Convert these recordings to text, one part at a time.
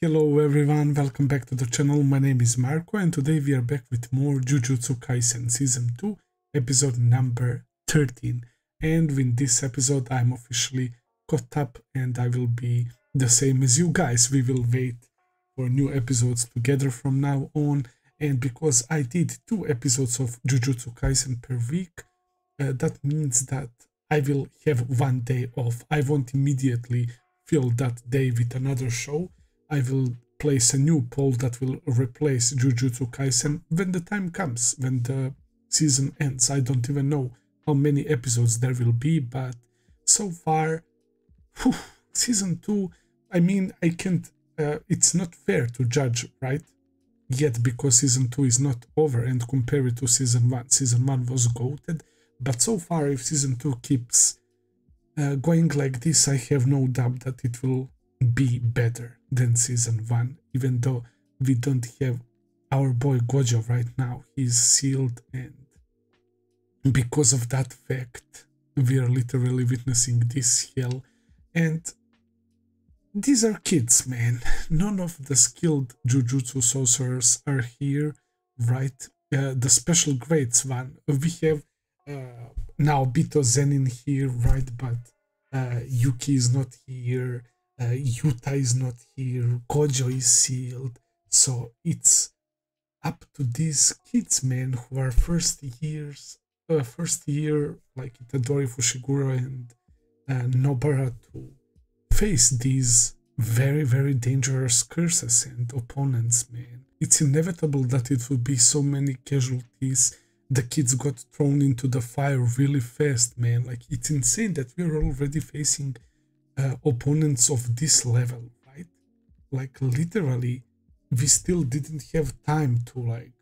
Hello everyone, welcome back to the channel. My name is Marco and today we are back with more Jujutsu Kaisen Season 2, episode number 13. And in this episode I'm officially caught up and I will be the same as you guys. We will wait for new episodes together from now on. And because I did 2 episodes of Jujutsu Kaisen per week, that means that I will have 1 day off. I won't immediately fill that day with another show. I will place a new poll that will replace Jujutsu Kaisen when the time comes, when the season ends. I don't even know how many episodes there will be, but so far, season 2, I mean, I can't, it's not fair to judge, right? Yet, because season 2 is not over and compare it to season 1. Season 1 was goated, but so far, if season 2 keeps going like this, I have no doubt that it will be better than season 1, even though we don't have our boy Gojo right now. He's sealed, and because of that fact, we are literally witnessing this hell. And these are kids, man. None of the skilled Jujutsu sorcerers are here, right? The special grades one. We have now Bito Zenin here, right? But Yuki is not here. Yuta is not here. Gojo is sealed. So it's up to these kids, man, who are first year like Itadori, Fushiguro, and Nobara to face these very, very dangerous curses and opponents, man. It's inevitable that it will be so many casualties. The kids got thrown into the fire really fast, man. Like, it's insane that we're already facing opponents of this level, right? Like, literally, we still didn't have time to, like,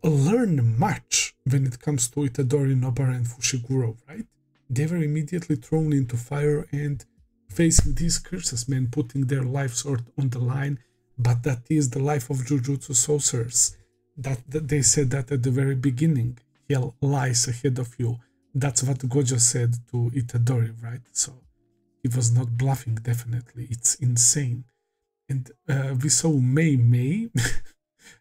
learn much when it comes to Itadori, Nobara, and Fushiguro, right? They were immediately thrown into fire and facing these curses, man, putting their lives on the line. But that is the life of Jujutsu sorcerers. That they said that at the very beginning. Hell lies ahead of you. That's what Gojo said to Itadori, right? So he was not bluffing, definitely. It's insane. And we saw Mei,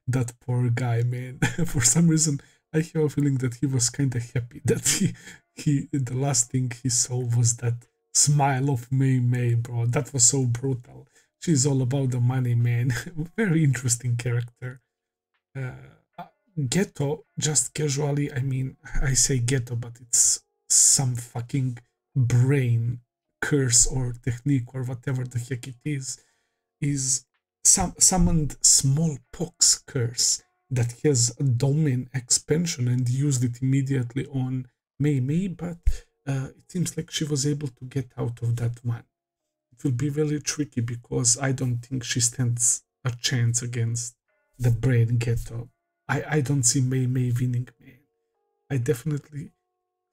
that poor guy, man. For some reason, I have a feeling that he was kind of happy that he the last thing he saw was that smile of Mei, bro. That was so brutal. She's all about the money, man. Very interesting character. Ghetto, just casually, I mean, I say ghetto, but it's some fucking brain curse or technique or whatever the heck it is summoned smallpox curse that has a domain expansion and used it immediately on Mei, but it seems like she was able to get out of that one. It will be very tricky because I don't think she stands a chance against the brain ghetto. I don't see Mei winning, man. I definitely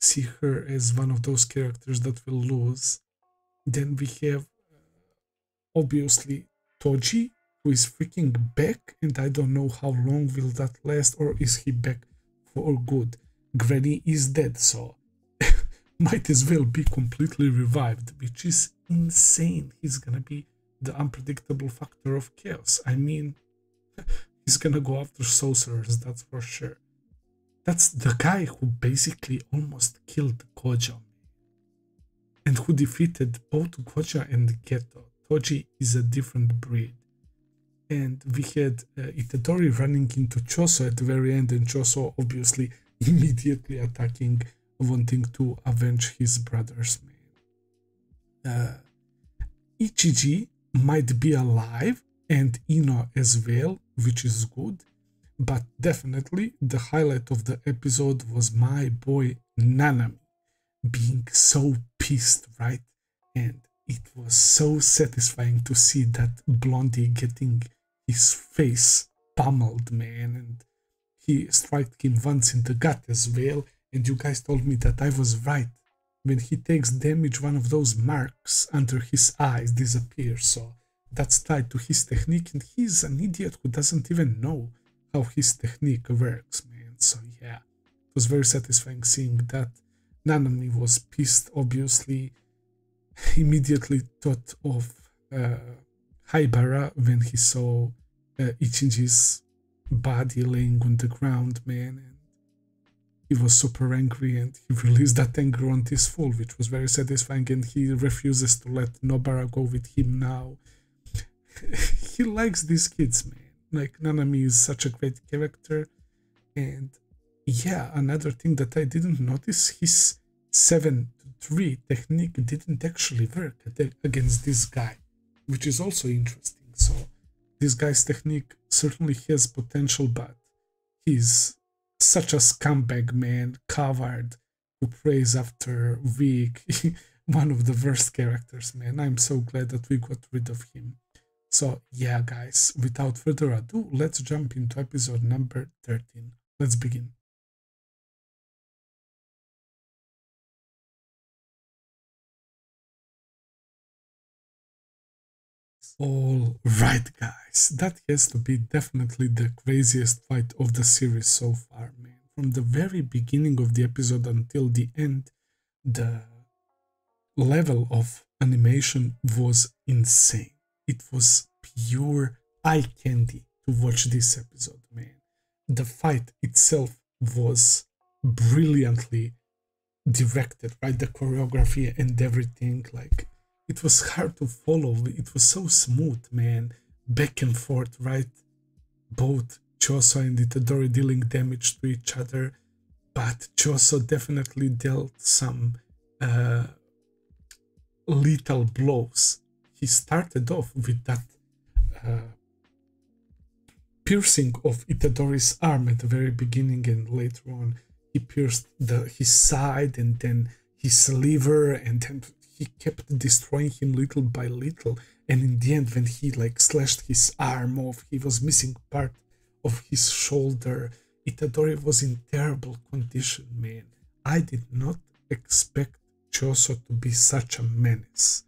see her as one of those characters that will lose. Then we have obviously Toji, who is freaking back, and I don't know how long will that last, or is he back for good? Granny is dead, so might as well be completely revived, which is insane. He's gonna be the unpredictable factor of chaos. I mean, he's gonna go after sorcerers, that's for sure. That's the guy who basically almost killed Gojo, and who defeated both Gojo and Geto. Toji is a different breed. And we had Itadori running into Choso at the very end, and Choso obviously immediately attacking, wanting to avenge his brothers, man. Ichiji might be alive, and Ino as well, which is good. But definitely the highlight of the episode was my boy Nanami being so pissed, right? And it was so satisfying to see that Blondie getting his face pummeled, man. And he struck him once in the gut as well. And you guys told me that I was right. When he takes damage, one of those marks under his eyes disappears. So that's tied to his technique. And he's an idiot who doesn't even know how his technique works, man. So yeah, it was very satisfying seeing that. Nanami was pissed, obviously. Immediately thought of Haibara when he saw Ichiji's body laying on the ground, man, and he was super angry and he released that anger on this fool, which was very satisfying, and he refuses to let Nobara go with him now. He likes these kids, man. Like, Nanami is such a great character. And yeah, another thing that I didn't notice, his 7-3 technique didn't actually work against this guy, which is also interesting. So this guy's technique certainly has potential, but he's such a scumbag, man, coward who prays after weak. One of the worst characters, man. I'm so glad that we got rid of him. So yeah, guys, without further ado, let's jump into episode number 13. Let's begin. All right, guys, that has to be definitely the craziest fight of the series so far, man. From the very beginning of the episode until the end, the level of animation was insane. It was pure eye candy to watch this episode, man. The fight itself was brilliantly directed, right? The choreography and everything, like, it was hard to follow. It was so smooth, man. Back and forth, right? Both Choso and Itadori dealing damage to each other, but Choso definitely dealt some lethal blows. He started off with that piercing of Itadori's arm at the very beginning, and later on he pierced his side and then his liver, and then he kept destroying him little by little, and in the end when he like slashed his arm off, he was missing part of his shoulder. Itadori was in terrible condition, man. I did not expect Choso to be such a menace.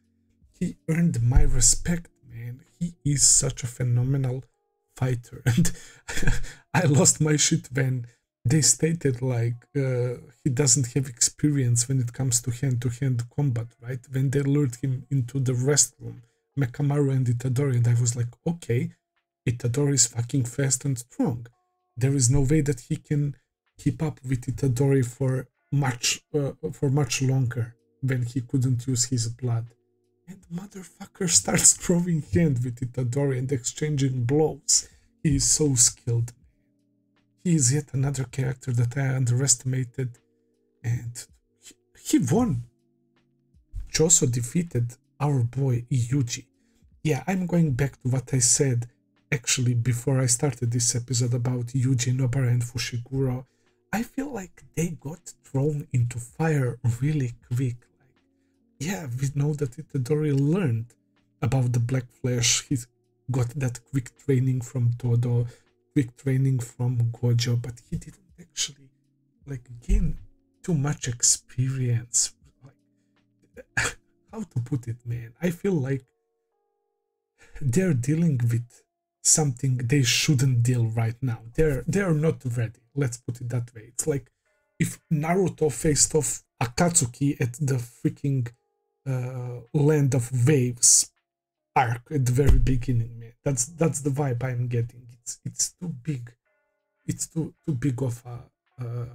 He earned my respect, man. He is such a phenomenal fighter, and I lost my shit when they stated like he doesn't have experience when it comes to hand-to-hand combat, right? When they lured him into the restroom, Mekamaru and Itadori, and I was like, okay, Itadori is fucking fast and strong. There is no way that he can keep up with Itadori for much longer when he couldn't use his blood. And motherfucker starts throwing hand with Itadori and exchanging blows. He is so skilled. He is yet another character that I underestimated, and he won. Choso defeated our boy Yuji. Yeah, I'm going back to what I said actually before I started this episode about Yuji, Nobara and Fushiguro. I feel like they got thrown into fire really quick. Like, yeah, we know that Itadori learned about the Black Flash. He got that quick training from Todo, quick training from Gojo, but he didn't actually like gain too much experience. Like, how to put it, man? I feel like they're dealing with something they shouldn't deal right now. They're not ready. Let's put it that way. It's like if Naruto faced off Akatsuki at the freaking Land of Waves arc at the very beginning, man. That's the vibe I'm getting. It's too big. It's too big of a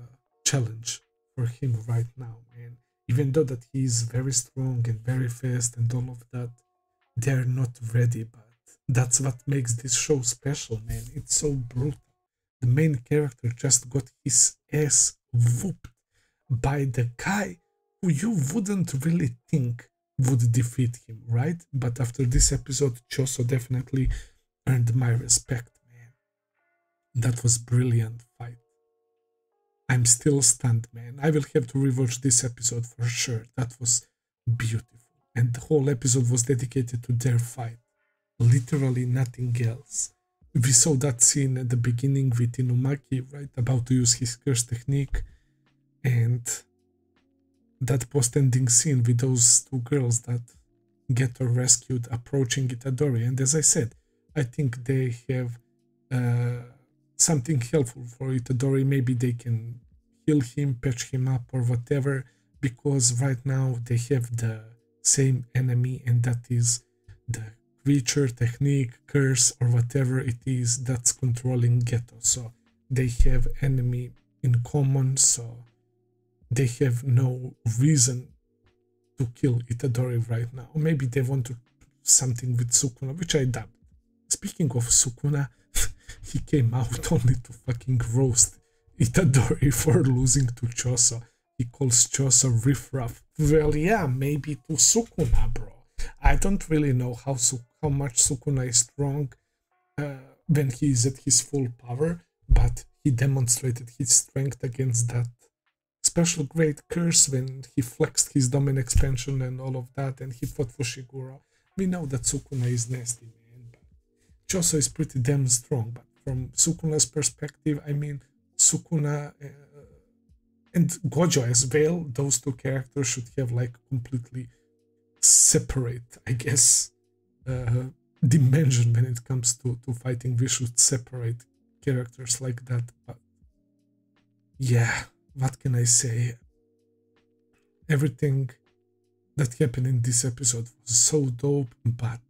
challenge for him right now, man. Even though that he is very strong and very fast and all of that, they're not ready. But that's what makes this show special, man. It's so brutal. The main character just got his ass whooped by the guy who you wouldn't really think would defeat him, right? But after this episode, Choso definitely earned my respect, man. That was brilliant fight. I'm still stunned, man. I will have to rewatch this episode for sure. That was beautiful. And the whole episode was dedicated to their fight. Literally nothing else. We saw that scene at the beginning with Inumaki, right? About to use his curse technique. And that post-ending scene with those two girls that get her rescued approaching Itadori. And as I said, I think they have something helpful for Itadori. Maybe they can heal him, patch him up or whatever, because right now they have the same enemy, and that is the creature, technique, curse, or whatever it is that's controlling Geto. So they have enemy in common, so they have no reason to kill Itadori right now. Or maybe they want to do something with Sukuna, which I doubt. Speaking of Sukuna, he came out only to fucking roast Itadori for losing to Choso. He calls Choso riffraff. Well, yeah, maybe to Sukuna, bro. I don't really know how much Sukuna is strong when he is at his full power, but he demonstrated his strength against that special great curse when he flexed his domain expansion and all of that, and he fought Fushiguro. We know that Sukuna is nasty, man, but Choso is pretty damn strong. But from Sukuna's perspective, I mean, Sukuna and Gojo as well, those two characters should have like completely separate, I guess, dimension when it comes to fighting. We should separate characters like that. But yeah, what can I say? Everything that happened in this episode was so dope, but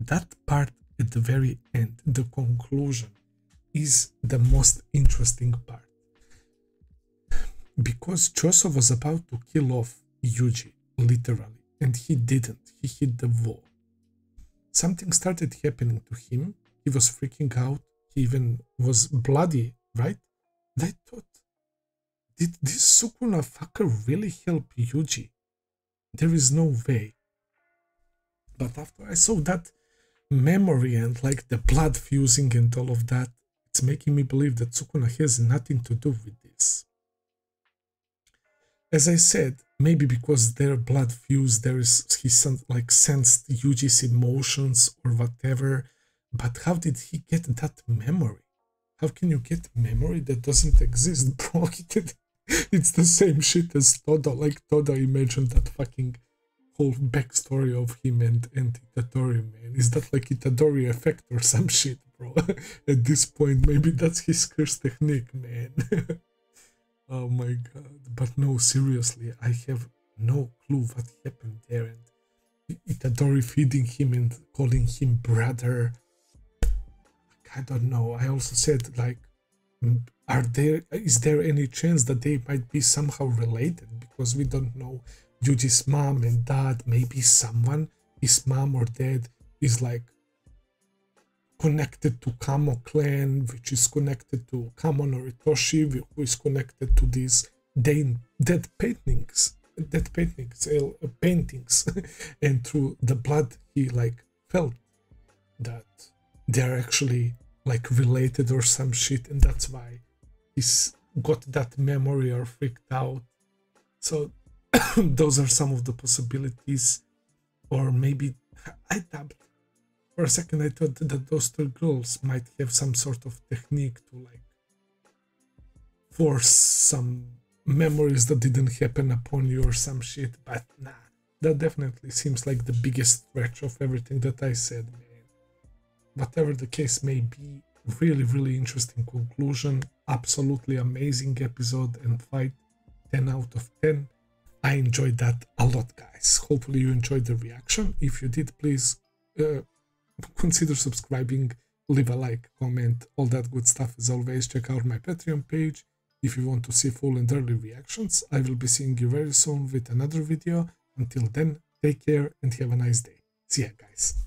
that part at the very end, the conclusion, is the most interesting part. Because Choso was about to kill off Yuji, literally, and he didn't. He hit the wall. Something started happening to him. He was freaking out. He even was bloody, right? And I thought, did this Sukuna fucker really help Yuji? There is no way. But after I saw that memory and like the blood fusing and all of that, it's making me believe that Sukuna has nothing to do with this. As I said, maybe because their blood fused, he like sensed Yuji's emotions or whatever. But how did he get that memory? How can you get memory that doesn't exist, bro? It's the same shit as Todo. Like Todo imagined that fucking whole backstory of him and Itadori, man. Is that like Itadori effect or some shit, bro? At this point, maybe that's his curse technique, man. Oh my god. But no, seriously, I have no clue what happened there. And Itadori feeding him and calling him brother. I don't know. I also said, like, is there any chance that they might be somehow related? Because we don't know Yuji's mom and dad. Maybe someone, his mom or dad, is like connected to Kamo clan, which is connected to Kamo Noritoshi, who is connected to these dead paintings, and through the blood he like felt that they're actually like related or some shit, and that's why he's got that memory or freaked out. So those are some of the possibilities. Or maybe I doubt. For a second I thought that those two girls might have some sort of technique to like force some memories that didn't happen upon you or some shit, but nah, that definitely seems like the biggest stretch of everything that I said, man. Whatever the case may be, really interesting conclusion, absolutely amazing episode and fight, 10 out of 10. I enjoyed that a lot, guys. Hopefully you enjoyed the reaction. If you did, please consider subscribing, leave a like, comment, all that good stuff. As always, check out my Patreon page if you want to see full and early reactions. I will be seeing you very soon with another video. Until then, take care and have a nice day. See ya, guys.